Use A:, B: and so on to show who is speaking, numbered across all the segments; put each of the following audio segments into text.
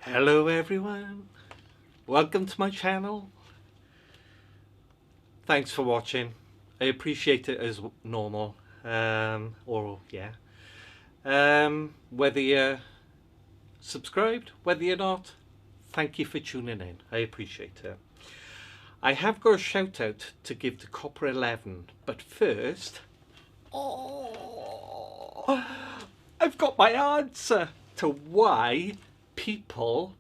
A: Hello everyone, welcome to my channel. Thanks for watching. I appreciate it as normal. Whether you're subscribed, whether you're not, thank you for tuning in. I appreciate it. I have got a shout out to give to COPPER11, but first, I've got my answer to why people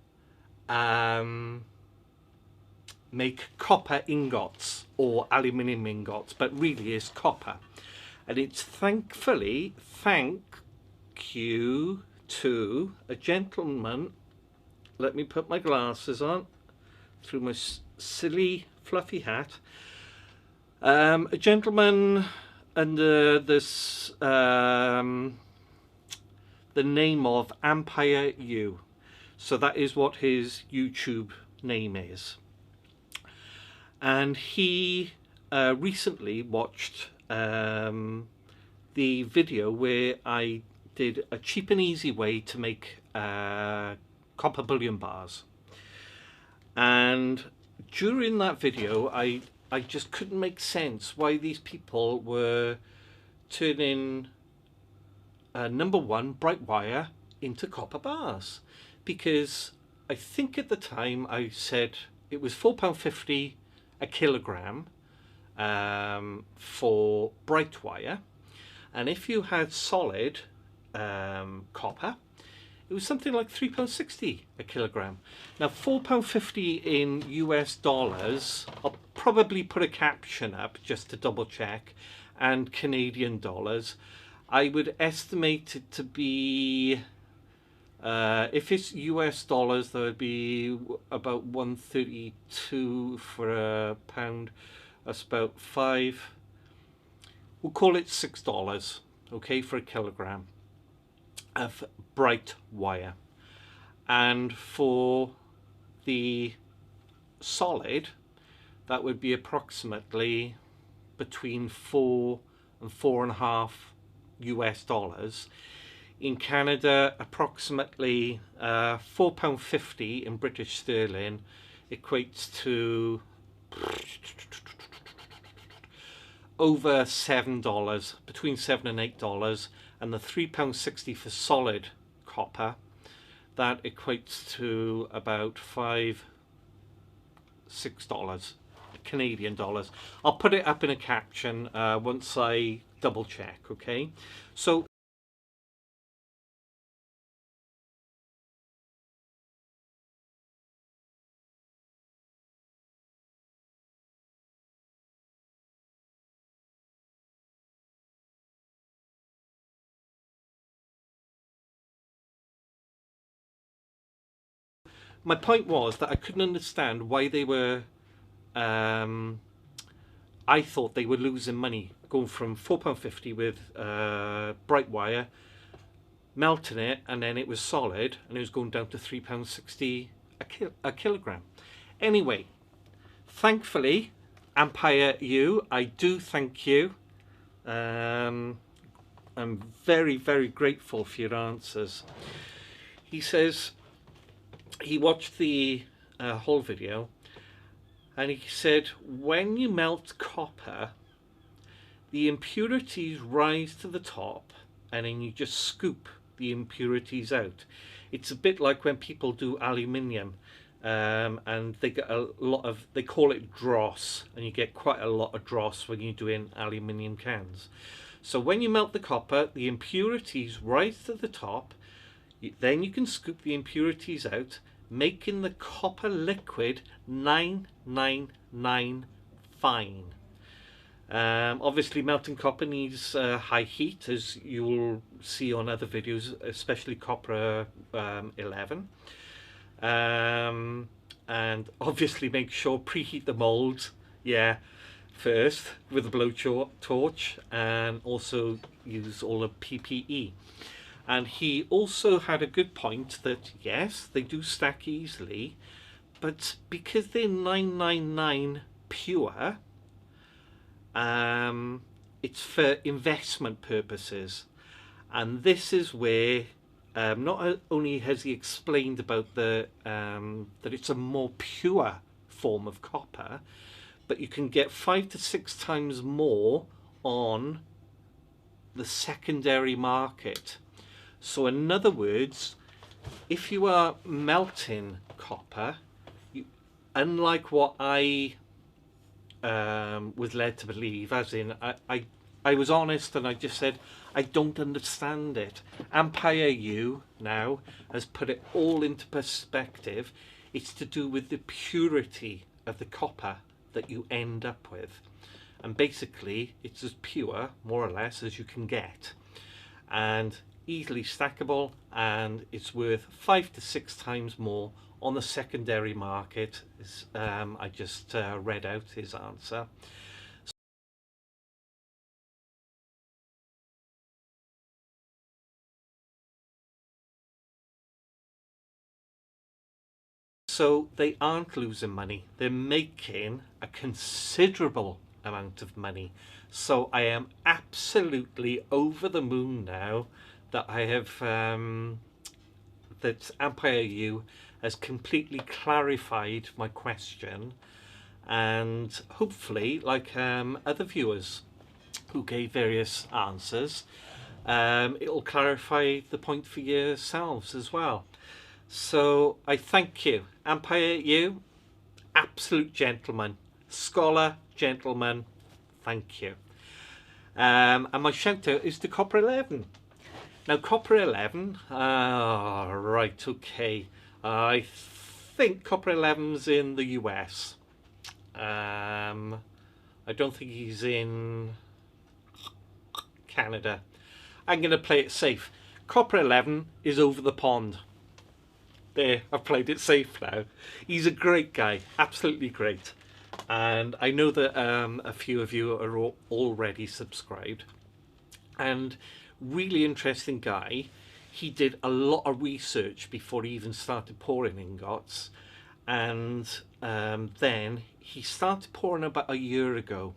A: make copper ingots or aluminium ingots, but really is copper. And it's thankfully thank you to a gentleman. Let me put my glasses on through my silly fluffy hat. A gentleman under this the name of Empire U. So that is what his YouTube name is. And he recently watched the video where I did a cheap and easy way to make copper bullion bars. And during that video, I just couldn't make sense why these people were turning number one, bright wire into copper bars, because I think at the time I said it was £4.50 a kilogram for bright wire, and if you had solid copper, it was something like £3.60 a kilogram. Now £4.50 in US dollars, I'll probably put a caption up just to double check, and Canadian dollars, I would estimate it to be, if it's US dollars, that would be about 132 for a pound. That's about we'll call it $6, okay, for a kilogram of bright wire. And for the solid, that would be approximately between 4 and 4.5 US dollars. In Canada, approximately £4.50 in British sterling equates to over $7, between $7 and $8, and the £3.60 for solid copper, that equates to about $5-6 Canadian dollars. I'll put it up in a caption once I double check, okay? So my point was that I couldn't understand why they were I thought they were losing money going from £4.50 with bright wire, melting it, and then it was solid, and it was going down to £3.60 a kilogram. Anyway, thankfully, Empire U, I do thank you. I'm very, very grateful for your answers. He says he watched the whole video, and he said when you melt copper, the impurities rise to the top, and then you just scoop the impurities out. It's a bit like when people do aluminium, and they get a lot of, they call it dross, and you get quite a lot of dross when you're doing aluminium cans. So when you melt the copper, the impurities rise to the top, then you can scoop the impurities out, making the copper liquid 999 fine. Obviously melting copper needs high heat, as you'll see on other videos, especially copper 11. And obviously make sure preheat the molds, yeah, first with a blow torch, and also use all the PPE. And he also had a good point that yes, they do stack easily, but because they're 999 pure, it's for investment purposes. And this is where not only has he explained about the that it's a more pure form of copper, but you can get 5 to 6 times more on the secondary market. So in other words, if you are melting copper, unlike what I was led to believe, as in I was honest and I just said I don't understand it. Ampere U now has put it all into perspective. It's to do with the purity of the copper that you end up with, and basically it's as pure, more or less, as you can get, and easily stackable, and it's worth 5 to 6 times more on the secondary market. I just read out his answer. So they aren't losing money, they're making a considerable amount of money. So I am absolutely over the moon now that I have that Ampere U has completely clarified my question, and hopefully, like other viewers who gave various answers, it'll clarify the point for yourselves as well. So I thank you, Ampere U, absolute gentleman, scholar, gentleman, thank you. And my shout out is to Copper11. Now Copper11, right, okay, I think Copper11's in the US. I don't think he's in Canada. I'm going to play it safe. Copper11 is over the pond. There, I've played it safe now. He's a great guy, absolutely great. And I know that a few of you are already subscribed. And really interesting guy. He did a lot of research before he even started pouring ingots. And then he started pouring about a year ago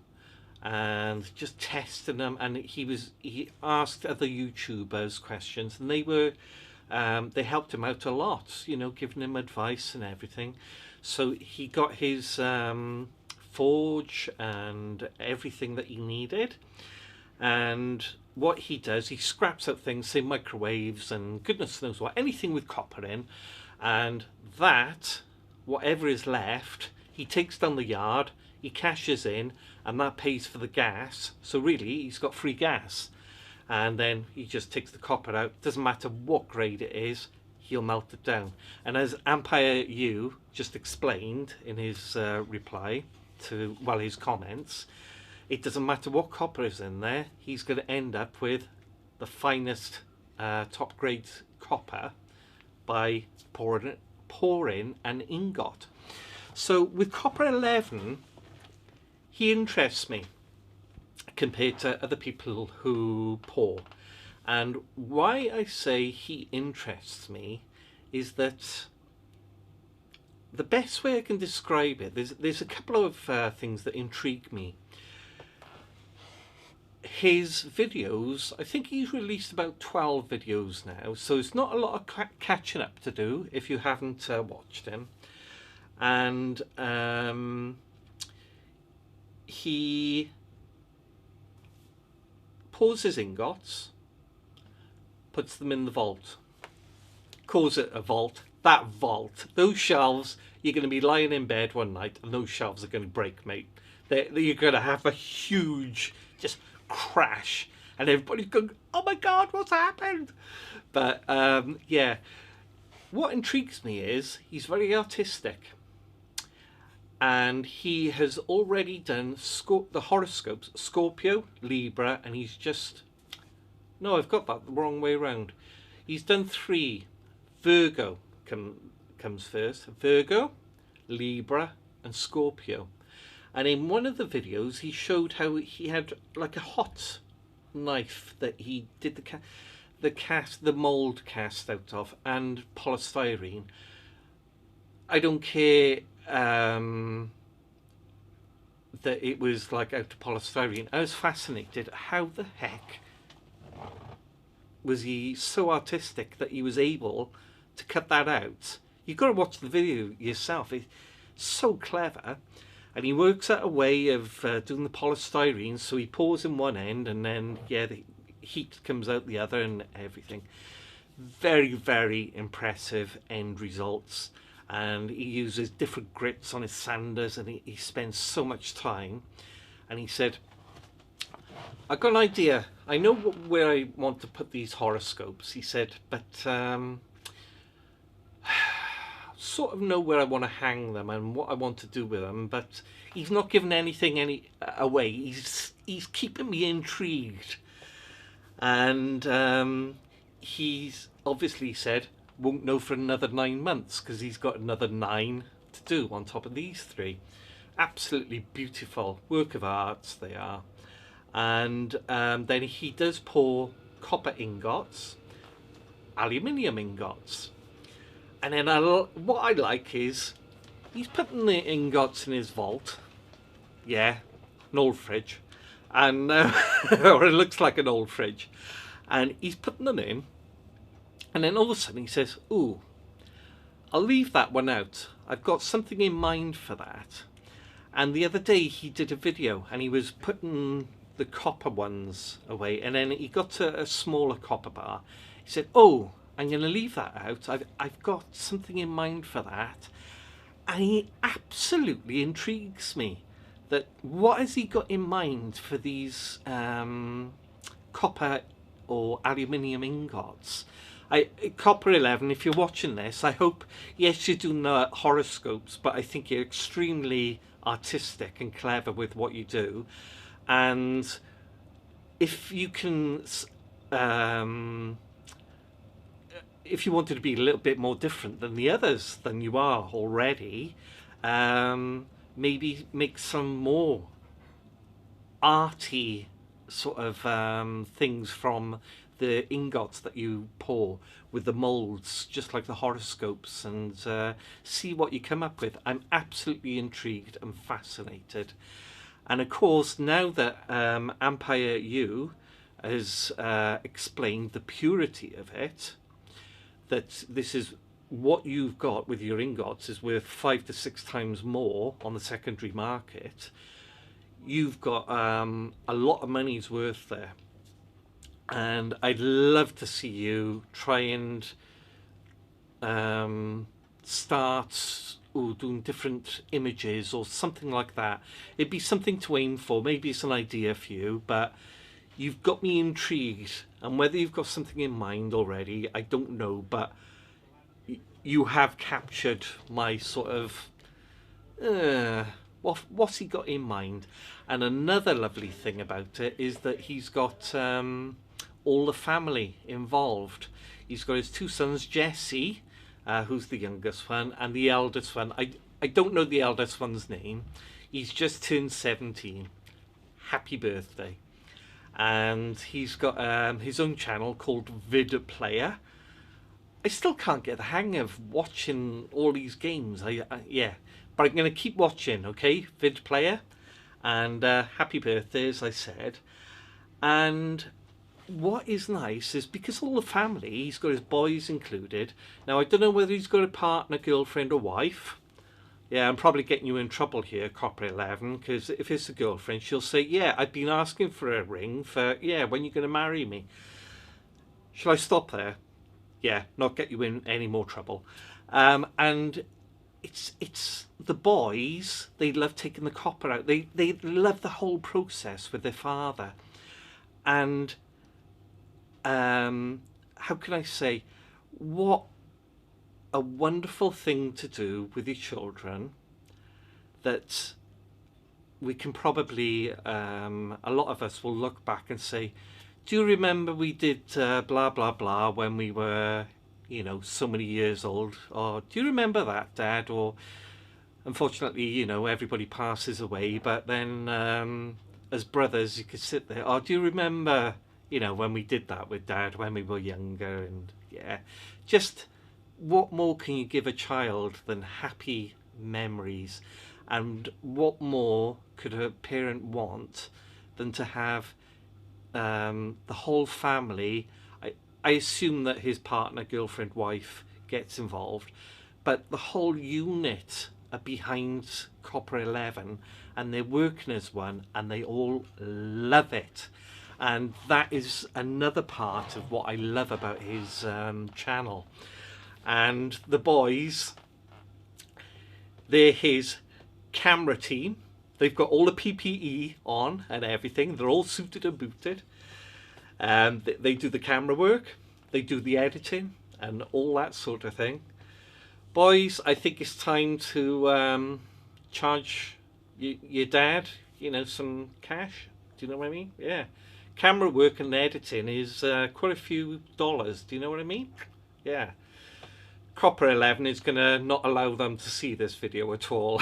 A: and just testing them. And he asked other YouTubers questions, and they helped him out a lot, you know, giving him advice and everything. So he got his forge and everything that he needed. And what he does, he scraps out things, say microwaves and goodness knows what, anything with copper in. And that, whatever is left, he takes down the yard, he cashes in, and that pays for the gas. So really, he's got free gas. And then he just takes the copper out. Doesn't matter what grade it is, he'll melt it down. And as Ampere U just explained in his reply to, well, his comments, it doesn't matter what copper is in there, he's going to end up with the finest top grade copper by pouring an ingot. So with Copper11, he interests me compared to other people who pour. And why I say he interests me is that the best way I can describe it, there's a couple of things that intrigue me. His videos, I think he's released about 12 videos now, so it's not a lot of catching up to do if you haven't watched him. And he pours his ingots, puts them in the vault, calls it a vault. That vault, those shelves, you're going to be lying in bed one night and those shelves are going to break, mate. You're going to have a huge just crash and everybody's going, oh my god, what's happened? But yeah, what intrigues me is he's very artistic, and he has already done the horoscopes, Scorpio, Libra, and he's just, no, I've got that the wrong way around. He's done 3. Virgo comes first. Virgo, Libra, and Scorpio. And in one of the videos, he showed how he had like a hot knife that he did the mold cast out of, and polystyrene. I don't care that it was like out of polystyrene. I was fascinated how the heck was he so artistic that he was able to cut that out. You've got to watch the video yourself. It's so clever. And he works out a way of doing the polystyrene, so he pours in one end and then, yeah, the heat comes out the other and everything. Very, very impressive end results. And he uses different grits on his sanders, and he spends so much time. And he said, I've got an idea. I know where I want to put these horoscopes, he said, but sort of know where I want to hang them and what I want to do with them, but he's not giving anything away. He's keeping me intrigued. And he's obviously said won't know for another 9 months, because he's got another 9 to do on top of these 3. Absolutely beautiful work of art they are. And then he does pour copper ingots, aluminium ingots, and then what I like is he's putting the ingots in his vault. Yeah, an old fridge, and or it looks like an old fridge, and he's putting them in. And then all of a sudden he says, ooh, I'll leave that one out. I've got something in mind for that. And the other day he did a video and he was putting the copper ones away, and then he got to a smaller copper bar. He said, oh, I'm going to leave that out. I've got something in mind for that. And he absolutely intrigues me. That what has he got in mind for these copper or aluminium ingots? Copper11, if you're watching this, I hope, yes, you're doing horoscopes, but I think you're extremely artistic and clever with what you do. And if you can, if you wanted to be a little bit more different than the others than you are already, maybe make some more arty sort of things from the ingots that you pour with the molds, just like the horoscopes, and see what you come up with. I'm absolutely intrigued and fascinated. And of course, now that Empire U has explained the purity of it, that this is what you've got with your ingots is worth 5 to 6 times more on the secondary market, you've got a lot of money's worth there. And I'd love to see you try and start doing different images or something like that. It'd be something to aim for. Maybe it's an idea for you, but you've got me intrigued. And whether you've got something in mind already, I don't know, but you have captured my sort of what's he got in mind. And another lovely thing about it is that he's got all the family involved. He's got his 2 sons, Jesse, who's the youngest one, and the eldest one. I don't know the eldest one's name. He's just turned 17. Happy birthday. And he's got his own channel called Vid Player. I still can't get the hang of watching all these games. Yeah, but I'm going to keep watching, okay? Vid Player. And happy birthday, as I said. And what is nice is because all the family, he's got his boys included. Now, I don't know whether he's got a partner, girlfriend or wife. Yeah, I'm probably getting you in trouble here, Copper11, because if it's a girlfriend, she'll say, yeah, I've been asking for a ring for, yeah, when you're going to marry me. Shall I stop there? Yeah, not get you in any more trouble. And it's the boys, they love taking the copper out. They love the whole process with their father. And how can I say, what a wonderful thing to do with your children, that we can probably, a lot of us will look back and say, do you remember we did blah blah blah when we were, you know, so many years old? Or do you remember that, Dad? Or unfortunately, you know, everybody passes away, but then as brothers you could sit there, oh, do you remember, you know, when we did that with Dad when we were younger? And yeah, just what more can you give a child than happy memories? And what more could a parent want than to have the whole family? I I assume that his partner, girlfriend, wife gets involved, but the whole unit are behind Copper11 and they're working as one and they all love it. And that is another part of what I love about his channel. And the boys, they're his camera team. They've got all the PPE on and everything. They're all suited and booted. They do the camera work, they do the editing and all that sort of thing. Boys, I think it's time to charge your dad, you know, some cash. Do you know what I mean? Yeah. Camera work and editing is quite a few dollars. Do you know what I mean? Yeah. Copper11 is going to not allow them to see this video at all.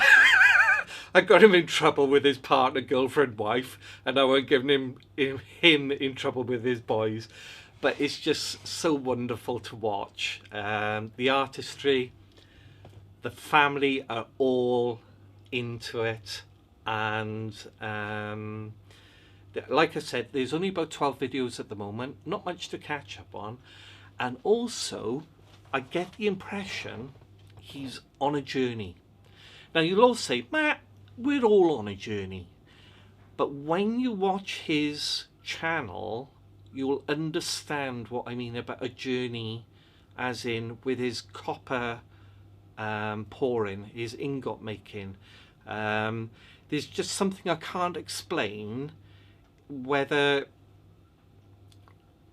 A: I got him in trouble with his partner, girlfriend, wife, and now I'm giving him in trouble with his boys. But it's just so wonderful to watch. The artistry, the family are all into it, and like I said, there's only about 12 videos at the moment, not much to catch up on. And also, I get the impression he's on a journey. Now you'll all say, Matt, we're all on a journey. But when you watch his channel, you'll understand what I mean about a journey, as in with his copper pouring, his ingot making. There's just something I can't explain, whether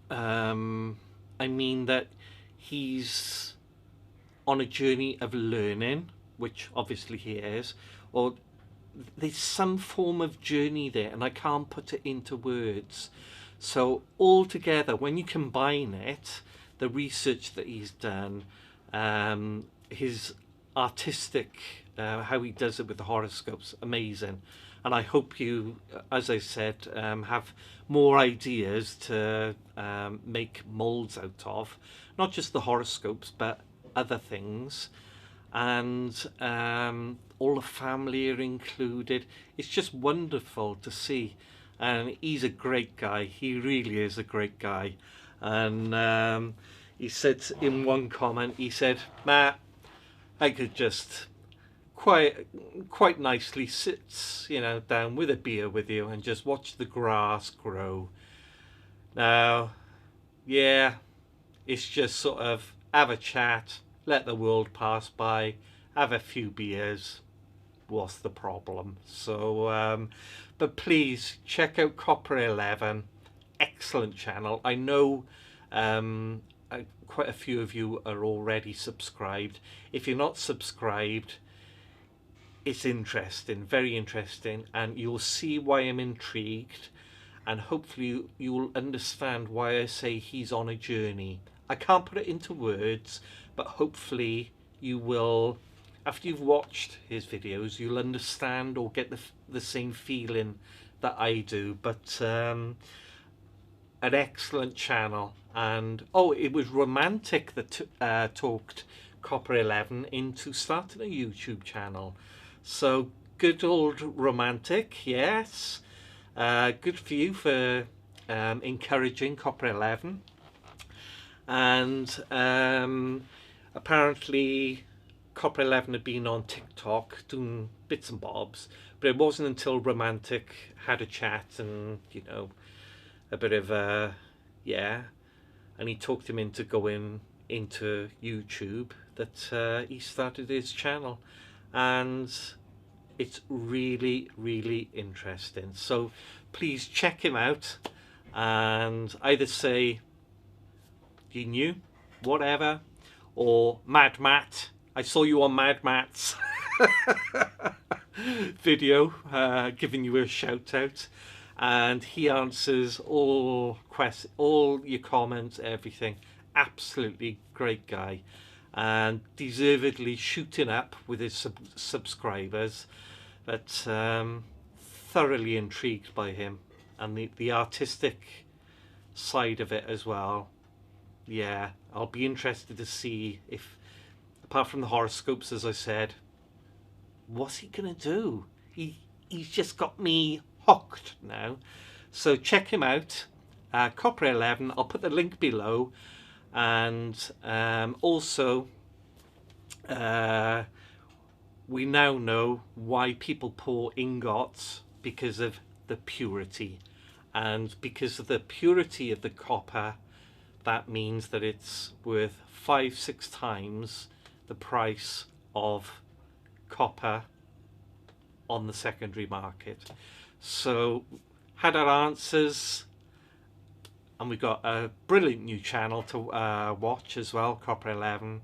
A: I mean that he's on a journey of learning, which obviously he is, or there's some form of journey there and I can't put it into words. So altogether, when you combine it, the research that he's done, his artistic, how he does it with the horoscopes, amazing. And I hope you, as I said, have more ideas to make molds out of, not just the horoscopes but other things. And all the family are included. It's just wonderful to see, and he's a great guy. He really is a great guy. And he said in one comment, he said, Matt, I could just quite nicely sit, you know, down with a beer with you and just watch the grass grow. Now, yeah, it's just sort of have a chat, let the world pass by, have a few beers. What's the problem? So, but please check out Copper11. Excellent channel. I know quite a few of you are already subscribed. If you're not subscribed, it's interesting, very interesting, and you'll see why I'm intrigued, and hopefully you'll understand why I say he's on a journey. I can't put it into words, but hopefully you will, after you've watched his videos, you'll understand or get the same feeling that I do. But an excellent channel. And oh, it was Romantic that talked Copper11 into starting a YouTube channel. So good old Romantic, yes. Good for you for encouraging Copper11. And apparently Copper11 had been on TikTok doing bits and bobs, but it wasn't until Romantic had a chat and, you know, a bit of yeah, and he talked him into going into YouTube that he started his channel, and it's really, really interesting. So please check him out and either say you knew, whatever, or Mad Matt, I saw you on Mad Matt's video, giving you a shout out, and he answers all questions, all your comments, everything. Absolutely great guy, and deservedly shooting up with his subscribers. But thoroughly intrigued by him and the artistic side of it as well. Yeah, I'll be interested to see if, apart from the horoscopes, as I said, what's he gonna do? He's just got me hooked now. So check him out, Copper11. I'll put the link below. And also we now know why people pour ingots, because of the purity, and because of the purity of the copper, that means that it's worth 5-6 times the price of copper on the secondary market. So had our answers, and we've got a brilliant new channel to watch as well, Copper11.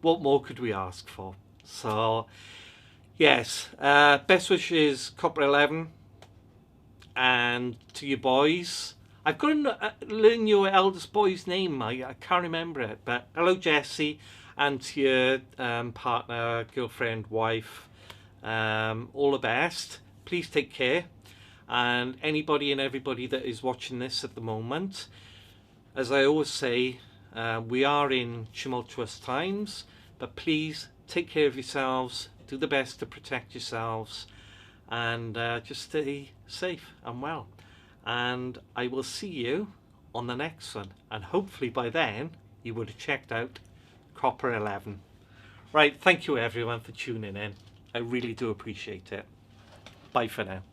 A: What more could we ask for? So yes, best wishes, Copper11, and to your boys. I've got to learn your eldest boy's name. I can't remember it, but hello Jesse, and to your partner, girlfriend, wife, all the best. Please take care. And anybody and everybody that is watching this at the moment, as I always say, we are in tumultuous times, but please take care of yourselves, do the best to protect yourselves, and just stay safe and well. And I will see you on the next one, and hopefully by then you would have checked out Copper11. Right, thank you everyone for tuning in. I really do appreciate it. Bye for now.